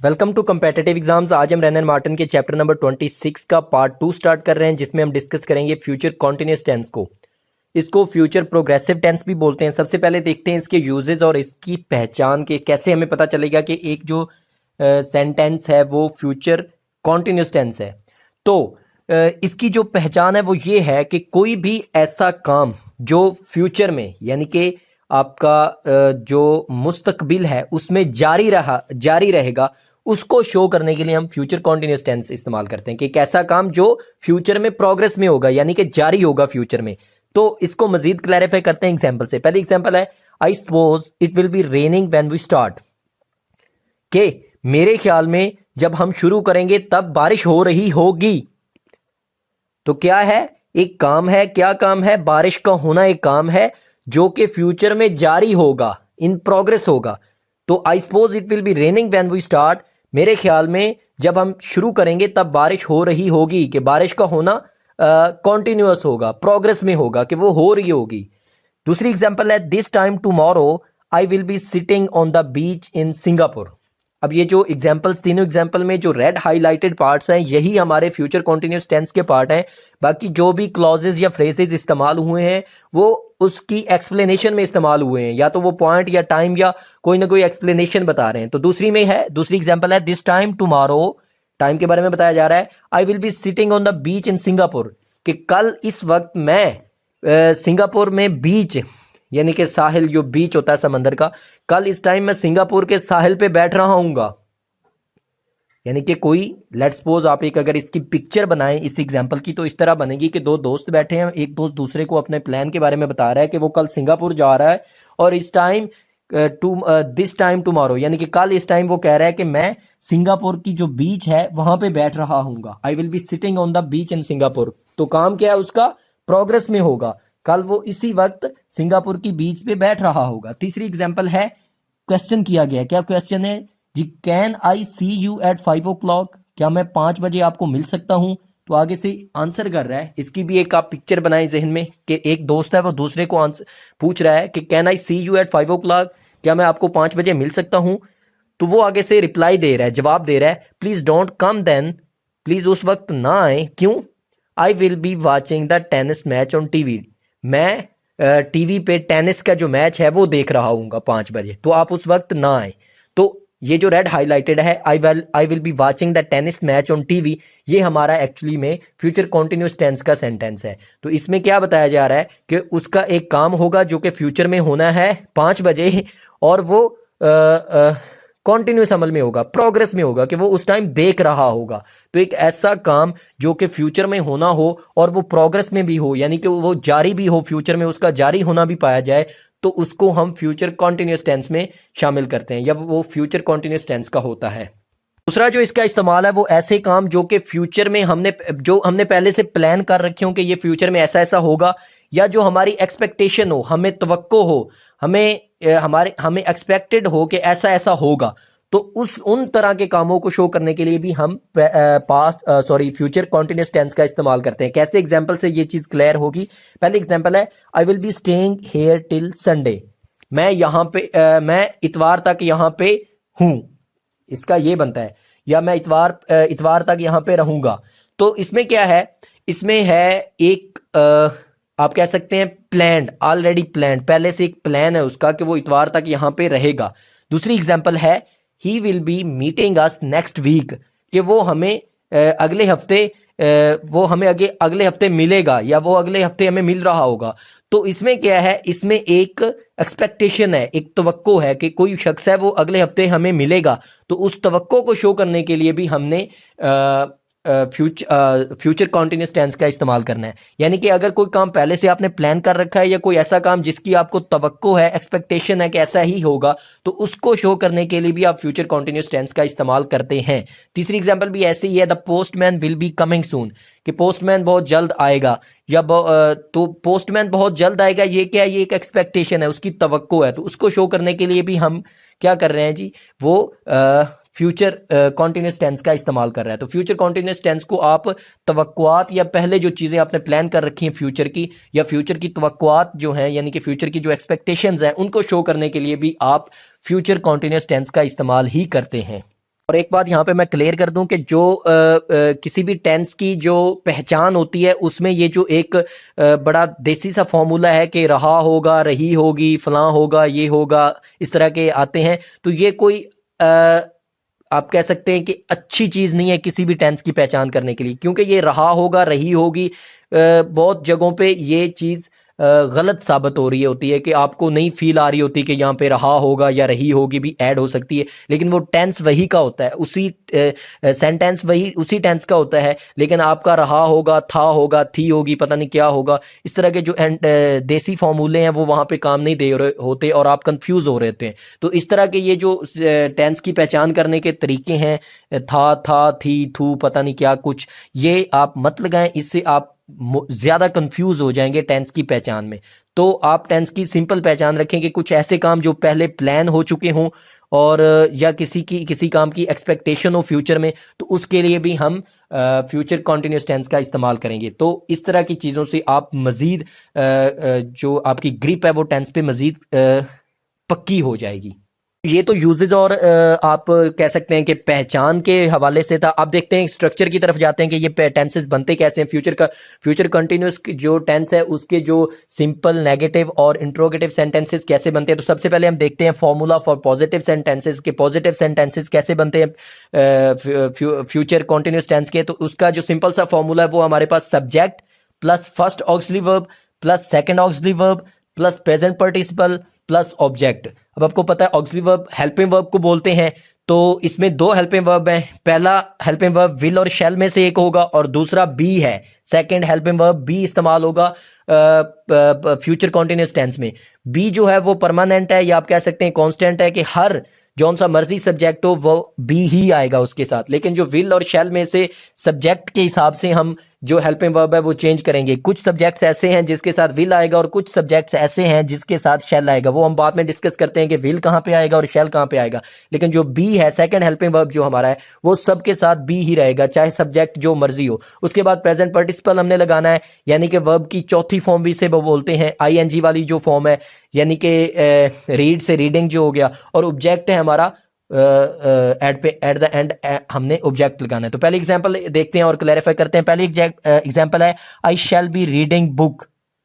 Welcome to competitive exams. आज हम Rhiannon Martin के चैप्टर नंबर 26 का पार्ट 2 स्टार्ट कर रहे हैं, जिसमें हम डिस्कस करेंगे फ्यूचर कॉन्टिन्यूस टेंस को। इसको फ्यूचर प्रोग्रेसिव टेंस भी बोलते हैं। सबसे पहले देखते हैं इसके यूजेस और इसकी पहचान के कैसे हमें पता चलेगा कि एक जो सेंटेंस है वो फ्यूचर कॉन्टिन्यूस टेंस है। तो इसकी जो पहचान है वो ये है कि कोई भी ऐसा काम जो फ्यूचर में यानी कि आपका जो मुस्तकबिल है उसमें जारी रहेगा, उसको शो करने के लिए हम फ्यूचर कॉन्टिन्यूस टेंस इस्तेमाल करते हैं कि एक ऐसा काम जो फ्यूचर में प्रोग्रेस में होगा यानी कि जारी होगा फ्यूचर में। तो इसको मजीद क्लैरिफाई करते हैं एग्जांपल से। पहली एग्जांपल है I suppose it will be raining when we start, के मेरे ख्याल में जब हम शुरू करेंगे तब बारिश हो रही होगी। तो क्या है, एक काम है। क्या काम है? बारिश का होना एक काम है जो कि फ्यूचर में जारी होगा, इन प्रोग्रेस होगा। तो I suppose it will be raining when we start, मेरे ख्याल में जब हम शुरू करेंगे तब बारिश हो रही होगी, कि बारिश का होना कॉन्टिन्यूअस होगा, प्रोग्रेस में होगा, कि वो हो रही होगी। दूसरी एग्जांपल है this time tomorrow I will be sitting on the beach in Singapore. अब ये जो एग्जांपल्स, तीनों एग्जांपल में जो रेड हाईलाइटेड पार्ट्स हैं यही हमारे फ्यूचर कॉन्टिन्यूअस टेंस के पार्ट हैं। बाकी जो भी क्लॉजेज या फ्रेजेज इस्तेमाल हुए हैं वो उसकी एक्सप्लेनेशन में इस्तेमाल हुए हैं, या तो वो पॉइंट या टाइम या कोई ना कोई एक्सप्लेनेशन बता रहे हैं। तो दूसरी में है, दूसरी एग्जांपल है दिस टाइम टुमारो, टाइम के बारे में बताया जा रहा है। आई will be sitting on the beach in Singapore, कि कल इस वक्त मैं सिंगापुर में बीच यानी कि साहिल, जो बीच होता है समंदर का, कल इस टाइम मैं सिंगापुर के साहिल पे बैठ रहा हूँगा। यानी कि कोई लेट्स सपोज आप एक अगर इसकी पिक्चर बनाएं इस एग्जांपल की, तो इस तरह बनेगी कि दो दोस्त बैठे हैं, एक दोस्त दूसरे को अपने प्लान के बारे में बता रहा है कि वो कल सिंगापुर जा रहा है और इस टाइम दिस टाइम टुमारो यानी कि कल इस टाइम वो कह रहा है कि मैं सिंगापुर की जो बीच है वहां पे बैठ रहा हूँगा। I will be sitting on the beach in Singapore. तो काम क्या है उसका? प्रोग्रेस में होगा, कल वो इसी वक्त सिंगापुर की बीच पे बैठ रहा होगा। तीसरी एग्जांपल है, क्वेश्चन किया गया। क्या क्वेश्चन है जी? Can I see you at 5 o'clock, क्या मैं 5 बजे आपको मिल सकता हूं? तो आगे से आंसर कर रहा है। इसकी भी एक आप पिक्चर बनाएं जहन में कि एक दोस्त है वो दूसरे को आंसर पूछ रहा है कि can I see you at 5 o'clock, क्या मैं आपको 5 बजे मिल सकता हूं? तो वो आगे से रिप्लाई दे रहा है, जवाब दे रहा है, please don't come then, please उस वक्त ना आए। क्यों? I will be watching the tennis match on TV, मैं टीवी पे टेनिस का जो मैच है वो देख रहा हूँ 5 बजे, तो आप उस वक्त ना आए। तो ये जो रेड हाईलाइटेड है आई will be watching the tennis match on TV, ये हमारा एक्चुअली में फ्यूचर कॉन्टिन्यूस टेंस का सेंटेंस है। तो इसमें क्या बताया जा रहा है कि उसका एक काम होगा जो कि फ्यूचर में होना है 5 बजे, और वो कॉन्टिन्यूस अमल में होगा, प्रोग्रेस में होगा, कि वो उस टाइम देख रहा होगा। तो एक ऐसा काम जो कि फ्यूचर में होना हो और वो प्रोग्रेस में भी हो, यानी कि वो जारी भी हो, फ्यूचर में उसका जारी होना भी पाया जाए, तो उसको हम फ्यूचर कॉन्टिन्यूस टेंस में शामिल करते हैं, या वो फ्यूचर कॉन्टिन्यूस टेंस का होता है। दूसरा जो इसका इस्तेमाल है वो ऐसे काम जो कि फ्यूचर में हमने पहले से प्लान कर रखे हो कि ये फ्यूचर में ऐसा ऐसा होगा, या जो हमारी एक्सपेक्टेशन हो, हमें तवक्को हो, हमें एक्सपेक्टेड हो कि ऐसा ऐसा होगा। तो उन तरह के कामों को शो करने के लिए भी हम फ्यूचर कॉन्टिन्यूस टेंस का इस्तेमाल करते हैं। कैसे? एग्जांपल से ये चीज क्लियर होगी। पहले एग्जांपल है आई will be staying here till Sunday, मैं यहाँ पे मैं इतवार तक यहाँ पे हूँ, इसका ये बनता है, या मैं इतवार तक यहाँ पे रहूंगा। तो इसमें क्या है? इसमें है एक आप कह सकते हैं प्लान्ड, ऑलरेडी प्लान्ड, पहले से एक प्लान है उसका कि वो इतवार तक यहाँ पे रहेगा। दूसरी एग्जांपल है he will be meeting us next week, कि वो हमें अगले हफ्ते मिलेगा, या वो अगले हफ्ते हमें मिल रहा होगा। तो इसमें क्या है? इसमें एक एक्सपेक्टेशन है, एक तवक्को है कि कोई शख्स है वो अगले हफ्ते हमें मिलेगा। तो उस तवक्को को शो करने के लिए भी हमने फ्यूचर कॉन्टिन्यूस टेंस का इस्तेमाल करना है। यानी कि अगर कोई काम पहले से आपने प्लान कर रखा है, या कोई ऐसा काम जिसकी आपको तवक्को है, एक्सपेक्टेशन है कि ऐसा ही होगा, तो उसको शो करने के लिए भी आप फ्यूचर कॉन्टिन्यूस टेंस का इस्तेमाल करते हैं। तीसरी एग्जांपल भी ऐसे ही है, the postman will be coming soon, कि पोस्टमैन बहुत जल्द आएगा, या तो पोस्टमैन बहुत जल्द आएगा, ये क्या है? ये एक एक्सपेक्टेशन है, उसकी तवक्को है। तो उसको शो करने के लिए भी हम क्या कर रहे हैं जी? वो फ्यूचर कॉन्टिन्यूस टेंस का इस्तेमाल कर रहा है। तो फ्यूचर कॉन्टिन्यूस टेंस को आप तवक्कुआत, या पहले जो चीज़ें आपने प्लान कर रखी हैं फ्यूचर की, या फ्यूचर की तवक्कुआत जो हैं, यानी कि फ्यूचर की जो एक्सपेक्टेशंस हैं, उनको शो करने के लिए भी आप फ्यूचर कॉन्टिन्यूस टेंस का इस्तेमाल ही करते हैं। और एक बात यहाँ पे मैं क्लियर कर दूं कि जो किसी भी टेंस की जो पहचान होती है उसमें ये जो एक बड़ा देसी सा फॉर्मूला है कि रहा होगा, रही होगी, फलां होगा, ये होगा, इस तरह के आते हैं, तो ये कोई आप कह सकते हैं कि अच्छी चीज नहीं है किसी भी टेंस की पहचान करने के लिए, क्योंकि ये रहा होगा, रही होगी, बहुत जगहों पे ये चीज गलत साबित हो रही होती है कि आपको नहीं फील आ रही होती कि यहाँ पे रहा होगा या रही होगी भी ऐड हो सकती है, लेकिन वो टेंस वही का होता है, उसी सेंटेंस वही उसी टेंस का होता है, लेकिन आपका रहा होगा, था होगा, थी होगी, पता नहीं क्या होगा, इस तरह के जो देसी फॉर्मूले हैं वो वहां पे काम नहीं दे रहे होते और आप कंफ्यूज हो रहे थे। तो इस तरह के ये जो टेंस की पहचान करने के तरीके हैं, था, थी, थू, पता नहीं क्या कुछ, ये आप मत लगाएं, इससे आप ज्यादा कंफ्यूज हो जाएंगे टेंस की पहचान में। तो आप टेंस की सिंपल पहचान रखें कि कुछ ऐसे काम जो पहले प्लान हो चुके हों और या किसी काम की एक्सपेक्टेशन हो फ्यूचर में, तो उसके लिए भी हम फ्यूचर कॉन्टिन्यूस टेंस का इस्तेमाल करेंगे। तो इस तरह की चीज़ों से आप मज़ीद जो आपकी ग्रिप है वो टेंस पे मज़ीद पक्की हो जाएगी। ये तो यूजेज और आप कह सकते हैं कि पहचान के हवाले से था। अब देखते हैं स्ट्रक्चर की तरफ जाते हैं कि ये टेंसेस बनते कैसे हैं। फ्यूचर कंटिन्यूस जो टेंस है उसके जो सिंपल, नेगेटिव और इंट्रोगेटिव सेंटेंसेस कैसे बनते हैं। तो सबसे पहले हम देखते हैं फॉर्मूला फॉर पॉजिटिव सेंटेंसेस के, पॉजिटिव सेंटेंसेस कैसे बनते हैं फ्यूचर कंटिन्यूस टेंस के। तो उसका जो सिंपल सा फॉर्मूला है वो हमारे पास subject plus first auxiliary verb plus second auxiliary verb plus present participle plus object. अब आपको पता है ऑक्सिलरी वर्ब हेल्पिंग वर्ब को बोलते हैं, तो इसमें दो हेल्पिंग वर्ब हैं। पहला हेल्पिंग वर्ब विल और शैल में से एक होगा और दूसरा बी है। सेकंड हेल्पिंग वर्ब बी इस्तेमाल होगा फ्यूचर कॉन्टिन्यूस टेंस में। बी जो है वो परमानेंट है या आप कह सकते हैं कांस्टेंट है कि हर जौन सा मर्जी सब्जेक्ट हो वो बी ही आएगा उसके साथ। लेकिन जो विल और शैल में से सब्जेक्ट के हिसाब से हम जो हेल्पिंग वर्ब है वो चेंज करेंगे। कुछ सब्जेक्ट्स ऐसे हैं जिसके साथ विल आएगा और कुछ सब्जेक्ट्स ऐसे हैं जिसके साथ शैल आएगा। वो हम बाद में डिस्कस करते हैं कि विल कहाँ पे आएगा और शैल कहाँ पे आएगा। लेकिन जो बी है, सेकंड हेल्पिंग वर्ब जो हमारा है, वो सबके साथ बी ही रहेगा, चाहे सब्जेक्ट जो मर्जी हो। उसके बाद प्रेजेंट पार्टिसिपल हमने लगाना है, यानी कि वर्ब की चौथी फॉर्म भी से वो बोलते हैं, आईएनजी वाली जो फॉर्म है, यानी कि रीड से रीडिंग जो हो गया। और ऑब्जेक्ट है हमारा एट द एंड हमने ऑब्जेक्ट लगाना है। तो पहले एग्जांपल देखते हैं और क्लैरिफाई करते हैं। पहली एग्जांपल है I shall be reading book,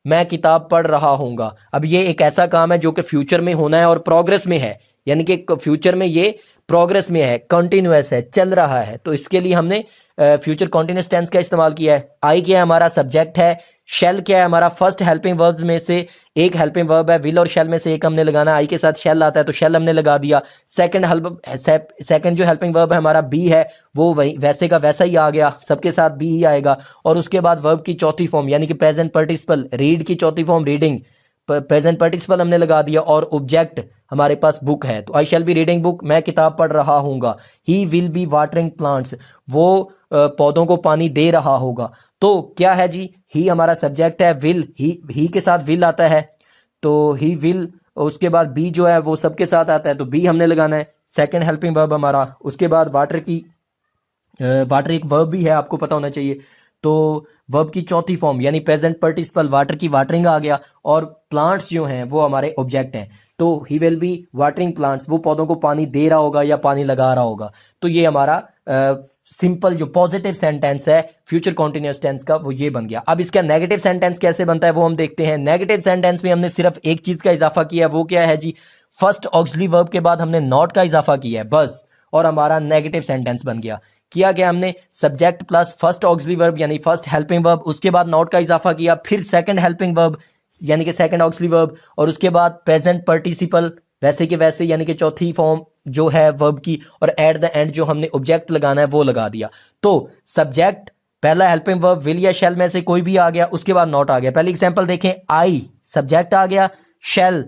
मैं किताब पढ़ रहा हूंगा। अब ये एक ऐसा काम है जो कि फ्यूचर में होना है और प्रोग्रेस में है, यानी कि फ्यूचर में ये प्रोग्रेस में है, कंटिन्यूअस है, चल रहा है। तो इसके लिए हमने फ्यूचर कॉन्टिन्यूस टेंस का इस्तेमाल किया है। आई क्या है हमारा सब्जेक्ट है, शेल क्या है हमारा फर्स्ट हेल्पिंग वर्ब में से एक हेल्पिंग वर्ब है, विल और शेल में से एक हमने लगाना, आई के साथ शेल आता है तो शेल हमने लगा दिया। सेकंड जो हेल्पिंग वर्ब है हमारा बी है, वो वही वैसे का वैसा ही आ गया, सबके साथ बी ही आएगा। और उसके बाद वर्ब की चौथी फॉर्म यानी कि प्रेजेंट पार्टिसिपल, रीड की चौथी फॉर्म रीडिंग, प्रेजेंट पार्टिसिपल हमने लगा दिया और ऑब्जेक्ट हमारे पास बुक है। तो I shall be reading book, मैं किताब पढ़ रहा हूंगा। He will be watering plants, वो पौधों को पानी दे रहा होगा। तो क्या है जी, ही हमारा सब्जेक्ट है, विल ही के साथ विल आता है तो ही विल, उसके बाद बी जो है वो सबके साथ आता है तो बी हमने लगाना है, सेकंड हेल्पिंग वर्ब हमारा। उसके बाद वाटर एक वर्ब भी है, आपको पता होना चाहिए। तो वर्ब की चौथी फॉर्म यानी प्रेजेंट पार्टिसिपल, वाटर की वाटरिंग आ गया और प्लांट्स जो हैं वो हमारे ऑब्जेक्ट हैं। तो ही विल बी वाटरिंग प्लांट्स, वो पौधों को पानी दे रहा होगा या पानी लगा रहा होगा। तो ये हमारा सिंपल जो पॉजिटिव सेंटेंस है फ्यूचर कॉन्टिन्यूस टेंस का वो ये बन गया। अब इसका नेगेटिव सेंटेंस कैसे बनता है वो हम देखते हैं। नेगेटिव सेंटेंस में हमने सिर्फ एक चीज का इजाफा किया है, वो क्या है जी, फर्स्ट ऑक्सिलरी वर्ब के बाद हमने नॉट का इजाफा किया है बस, और हमारा नेगेटिव सेंटेंस बन गया। किया गया हमने subject plus first auxiliary verb यानी फर्स्ट हेल्पिंग वर्ब, उसके बाद नॉट का इजाफा किया, फिर सेकंड हेल्पिंग वर्ब यानी कि सेकंड ऑक्सिलरी वर्ब, और उसके बाद प्रेजेंट पार्टिसिपल वैसे के वैसे यानी कि चौथी फॉर्म जो है वर्ब की, और एट द एंड जो हमने ऑब्जेक्ट लगाना है वो लगा दिया। तो सब्जेक्ट पहला हेल्पिंग वर्ब विल या शेल में से कोई भी आ गया, उसके बाद नॉट आ गया। पहली एग्जांपल देखें, आई सब्जेक्ट आ गया, शेल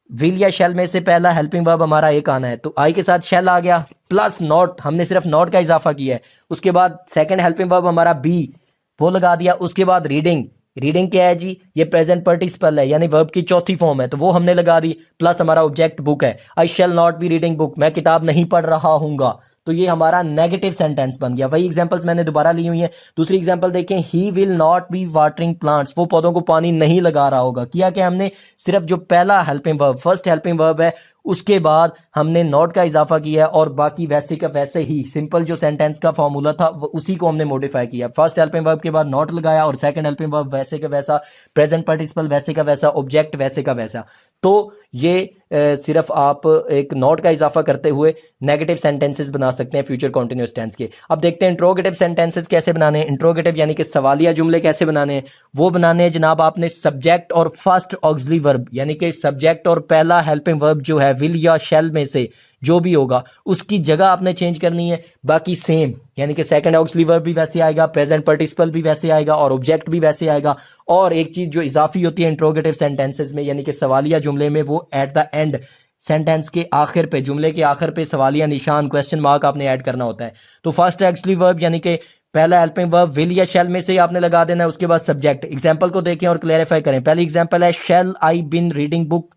विल या शेल में से पहला हेल्पिंग वर्ब हमारा एक आना है तो आई के साथ शेल आ गया प्लस नॉट, हमने सिर्फ नॉट का इजाफा किया है। उसके बाद सेकंड हेल्पिंग वर्ब हमारा बी, वो लगा दिया। उसके बाद रीडिंग, रीडिंग क्या है जी, ये प्रेजेंट पार्टिसिपल है यानी वर्ब की चौथी फॉर्म है तो वो हमने लगा दी, प्लस हमारा ऑब्जेक्ट बुक है। I shall not be reading book, मैं किताब नहीं पढ़ रहा हूंगा। तो ये हमारा नेगेटिव सेंटेंस बन गया। वही एग्जांपल्स मैंने दोबारा ली हुई हैं। दूसरी एग्जांपल देखें, he will not be watering plants, वो पौधों को पानी नहीं लगा रहा होगा। किया क्या हमने, सिर्फ जो पहला helping verb first helping verb है उसके बाद हमने नॉट का इजाफा किया और बाकी वैसे का वैसे ही सिंपल जो सेंटेंस का फॉर्मूला था उसी को हमने मॉडिफाई किया। फर्स्ट हेल्पिंग वर्ब के बाद नॉट लगाया और सेकंड हेल्पिंग वर्ब वैसे का वैसा, प्रेजेंट पार्टिसिपल वैसे का वैसा, ऑब्जेक्ट वैसे का वैसा। तो ये सिर्फ आप एक नॉट का इजाफा करते हुए नेगेटिव सेंटेंसेस बना सकते हैं फ्यूचर कॉन्टिन्यूअस टेंस के। अब देखते हैं इंट्रोगेटिव सेंटेंसेस कैसे बनाने हैं। इंट्रोगेटिव यानी कि सवालिया जुमले कैसे बनाने हैं। वो बनाने हैं जनाब आपने सब्जेक्ट और फर्स्ट ऑक्सिलरी वर्ब यानी कि सब्जेक्ट और पहला हेल्पिंग वर्ब जो है विल या शैल में से जो भी होगा उसकी जगह आपने चेंज करनी है। बाकी सेम यानी कि सेकंड ऑक्सिलरी वर्ब भी वैसे आएगा, प्रेजेंट पार्टिसिपल भी वैसे आएगा और ऑब्जेक्ट भी वैसे आएगा। और एक चीज जो इजाफी होती है इंट्रोगेटिव सेंटेंसेस में यानी कि सवालिया जुमले में, वो एट द एंड सेंटेंस के आखिर पे, जुमले के आखिर पे सवालिया निशान क्वेश्चन मार्क आपने ऐड करना होता है। तो फर्स्ट ऑक्सिलरी वर्ब यानी कि पहला हेल्पिंग वर्ब विल या शैल में से ही आपने लगा देना है। उसके बाद सब्जेक्ट। एग्जांपल को देखें और क्लैरिफाई करें। पहली एग्जांपल है शैल आई बीन रीडिंग बुक,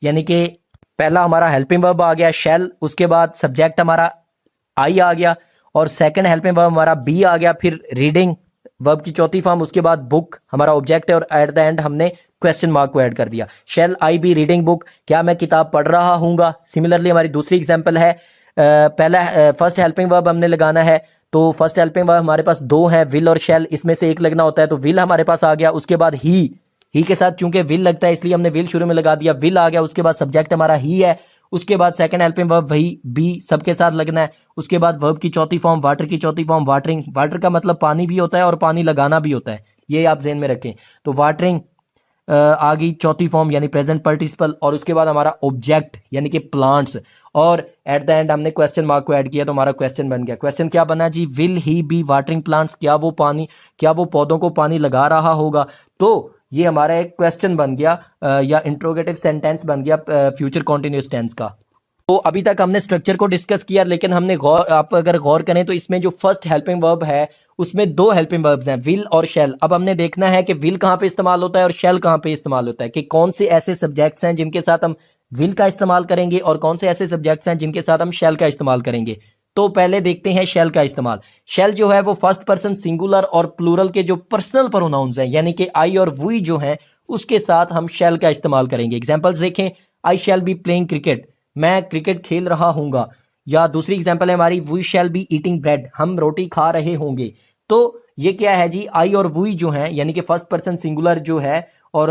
यानी कि पहला हमारा हेल्पिंग वर्ब आ गया शैल, उसके बाद सब्जेक्ट हमारा आई आ गया और सेकंड हेल्पिंग वर्ब हमारा बी आ गया, फिर रीडिंग वर्ब की चौथी फॉर्म, उसके बाद बुक हमारा ऑब्जेक्ट है और एट द एंड हमने क्वेश्चन मार्क को ऐड कर दिया। शैल आई बी रीडिंग बुक, क्या मैं किताब पढ़ रहा हूंगा। सिमिलरली हमारी दूसरी एग्जांपल है पहला फर्स्ट हेल्पिंग वर्ब हमने लगाना है। तो फर्स्ट हेल्पिंग वर्ब हमारे पास दो है, विल और शैल, इसमें से एक लगना होता है। तो विल हमारे पास आ गया, उसके बाद ही के साथ चूंकि विल लगता है इसलिए हमने विल शुरू में लगा दिया, विल आ गया। उसके बाद सब्जेक्ट हमारा ही है, उसके बाद सेकंड हेल्पिंग वर्ब वही बी सबके साथ लगना है। उसके बाद वर्ब की चौथी फॉर्म वाटर की चौथी फॉर्म वाटरिंग, वाटर का मतलब पानी भी होता है और पानी लगाना भी होता है, ये आप ज़हन में रखें। तो वाटरिंग आ गई चौथी फॉर्म यानी प्रेजेंट पार्टिसिपल, और उसके बाद हमारा ऑब्जेक्ट यानी कि प्लांट्स, और एट द एंड हमने क्वेश्चन मार्क को ऐड किया तो हमारा क्वेश्चन बन गया। क्वेश्चन क्या बना जी, will he be watering plants, क्या वो पौधों को पानी लगा रहा होगा। तो ये हमारा एक क्वेश्चन बन गया या इंट्रोगेटिव सेंटेंस बन गया फ्यूचर कॉन्टिन्यूअस टेंस का। तो अभी तक हमने स्ट्रक्चर को डिस्कस किया, लेकिन हमने आप अगर गौर करें तो इसमें जो फर्स्ट हेल्पिंग वर्ब है उसमें दो हेल्पिंग वर्ब्स हैं, विल और शैल। अब हमने देखना है कि विल कहाँ पे इस्तेमाल होता है और शैल कहाँ पे इस्तेमाल होता है, कि कौन से ऐसे सब्जेक्ट्स हैं जिनके साथ हम विल का इस्तेमाल करेंगे और कौन से ऐसे सब्जेक्ट्स हैं जिनके साथ हम शैल का इस्तेमाल करेंगे। तो पहले देखते हैं शैल का इस्तेमाल। शैल जो है वो फर्स्ट पर्सन सिंगुलर और प्लूरल के जो पर्सनल प्रोनाउंस हैं यानी कि आई और वी जो हैं उसके साथ हम शैल का इस्तेमाल करेंगे। एग्जांपल्स देखें, I shall be playing cricket, मैं क्रिकेट खेल रहा हूंगा। या दूसरी एग्जांपल है हमारी, we shall be eating bread, हम रोटी खा रहे होंगे। तो ये क्या है जी, आई और वी जो हैं यानी कि फर्स्ट पर्सन सिंगुलर जो है और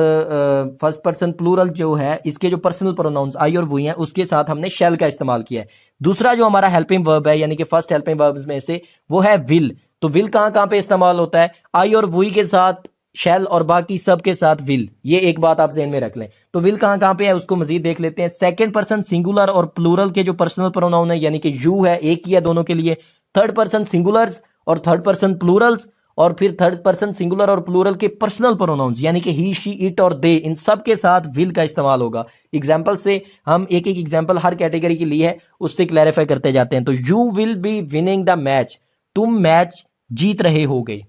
फर्स्ट पर्सन प्लूरल जो है, इसके जो पर्सनल प्रोनाउंस आई और वी हैं उसके साथ हमने शैल का इस्तेमाल किया है। दूसरा जो हमारा हेल्पिंग वर्ब है यानी कि फर्स्ट हेल्पिंग वर्ब्स में से, वो है विल। तो विल कहां कहां पे इस्तेमाल होता है, आई और वी के साथ शैल और बाकी सब के साथ विल। ये एक बात आप ज़हन में रख लें। तो विल कहां कहां पे है उसको मजीद देख लेते हैं। सेकंड पर्सन सिंगुलर और प्लूरल के जो पर्सनल प्रोनाउन है यानी कि यू है, एक ही है दोनों के लिए। थर्ड पर्सन सिंगुलर्स और थर्ड पर्सन प्लूरल्स, और फिर थर्ड पर्सन सिंगुलर और प्लूरल के पर्सनल प्रोनाउंस यानी कि ही शी इट और दे, इन सब के साथ विल का इस्तेमाल होगा। एग्जांपल से हम एक एक एग्जांपल हर कैटेगरी के लिए है उससे क्लैरिफाई करते जाते हैं। तो you will be winning the match, तुम मैच जीत रहे होगे।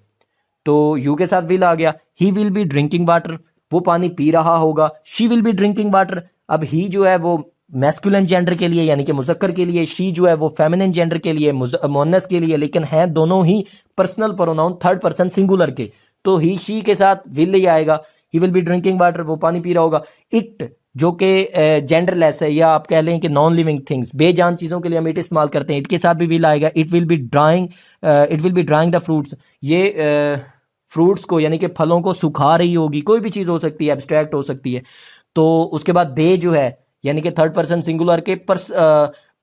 तो यू के साथ विल आ गया। ही विल बी ड्रिंकिंग वाटर, वो पानी पी रहा होगा। She will be drinking water, अब ही जो है वो मैस्कुलिन जेंडर के लिए यानी कि मुजक्कर के लिए, शी जो है वो फेमिनिन जेंडर के लिए मोनस के लिए, लेकिन हैं दोनों ही personal pronoun third person singular के। तो ही शी के साथ विल ही आएगा। He will be drinking water, वो पानी पी रहा होगा। इट जो कि जेंडरलेस है या आप कह लें कि नॉन लिविंग थिंग्स, बेजान चीजों के लिए हम इट इस्तेमाल करते हैं, इट के साथ भी विल आएगा। It will B drawing the fruits, ये फ्रूट्स को यानी कि फलों को सुखा रही होगी। कोई भी चीज हो सकती है, एब्स्ट्रैक्ट हो सकती है। तो उसके बाद दे जो है यानी कि थर्ड पर्सन सिंगुलर के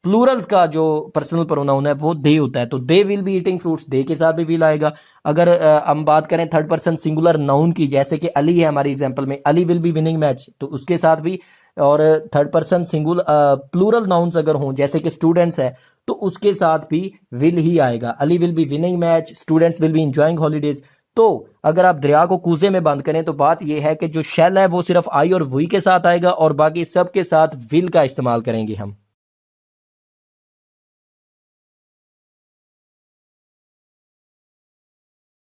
प्लूरल्स का जो पर्सनल प्रोनाउन है वो दे होता है। तो they will be eating fruits, they के साथ भी विल आएगा। अगर हम बात करें थर्ड पर्सन सिंगुलर नाउन की, जैसे कि अली है हमारी एग्जांपल में, Ali will be winning match, तो उसके साथ भी। और third person singular plural nouns अगर हों जैसे कि स्टूडेंट्स है तो उसके साथ भी विल ही आएगा। Ali will be winning match, students will be enjoying holidays. तो अगर आप दरिया को कूजे में बंद करें तो बात यह है कि जो शेल है वो सिर्फ आई और वी के साथ आएगा और बाकी सब के साथ विल का इस्तेमाल करेंगे हम।